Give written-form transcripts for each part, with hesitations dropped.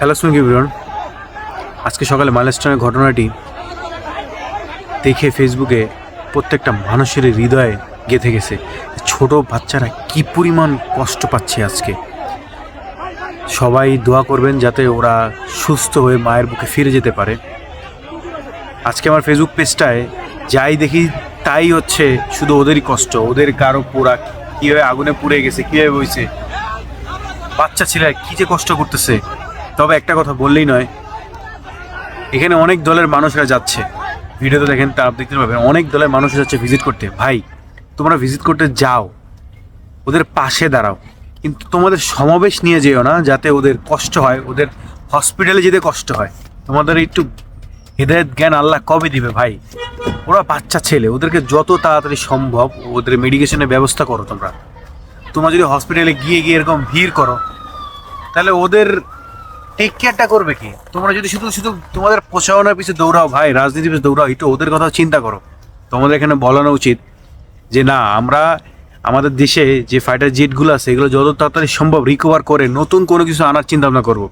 Hello swing everyone, আজকে সকালে মাইলস্টোনের ঘটনাটি দেখে ফেসবুকে প্রত্যেকটা মানুষের হৃদয়ে গেঁথে গেছে। ছোট বাচ্চারা কি পরিমাণ কষ্ট পাচ্ছে আজকে। সবাই দোয়া করবেন যাতে ওরা সুস্থ হয়ে মায়ের বুকে ফিরে যেতে পারে। আজকে আমার ফেসবুক পেজটায় যাই দেখি তাই হচ্ছে শুধু ওদেরই কষ্ট, ওদের কারো পোড়া কীভাবে আগুনে পুড়ে গেছে, কীভাবে বইছে, বাচ্চা ছেলেরা কী যে কষ্ট করতেছে। তবে একটা কথা বললেই নয়, এখানে অনেক দলের মানুষরা যাচ্ছে, ভিডিওতে দেখেন তা দেখতে পাবেন, অনেক দলের মানুষ যাচ্ছে ভিজিট করতে। ভাই, তোমরা ভিজিট করতে যাও, ওদের পাশে দাঁড়াও, কিন্তু তোমাদের সমাবেশ নিয়ে যেও না যাতে ওদের কষ্ট হয়, ওদের হসপিটালে যেতে কষ্ট হয়। তোমাদের একটু হৃদয়ের জ্ঞান আল্লাহ কবে দিবে ভাই? ওরা বাচ্চা ছেলে, ওদেরকে যত তাড়াতাড়ি সম্ভব ওদের মেডিকেশনের ব্যবস্থা করো। তোমরা যদি হসপিটালে গিয়ে গিয়ে এরকম ভিড় করো, তাহলে ওদের টেক কেয়ারটা করবে কি? তোমরা যদি শুধু শুধু তোমাদের প্রচারণার পিছনে দৌড়াও ভাই, রাজনীতির পিছনে দৌড়াও, একটু ওদের কথা চিন্তা করো। তোমাদের এখানে বলানো উচিত যে না, আমরা আমাদের দেশে যে ফাইটার জেটগুলো আছে এগুলো যত তাড়াতাড়ি সম্ভব রিকভার করে নতুন কোনো কিছু আনার চিন্তা ভাবনা করবো।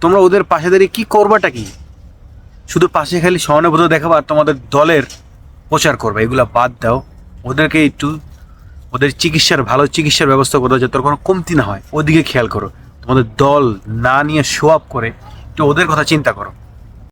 তোমরা ওদের পাশে দাঁড়িয়ে কী করবাটা কি? শুধু পাশে খালি সহানুভূতি দেখাবো আর তোমাদের দলের প্রচার করবে। এগুলো বাদ দাও, ওদেরকে একটু ওদের ভালো চিকিৎসার ব্যবস্থা করো যাতে কোনো কমতি না হয়, ওদিকে খেয়াল করো। তোমাদের দল না নিয়ে শো আপ করে একটু ওদের কথা চিন্তা করো।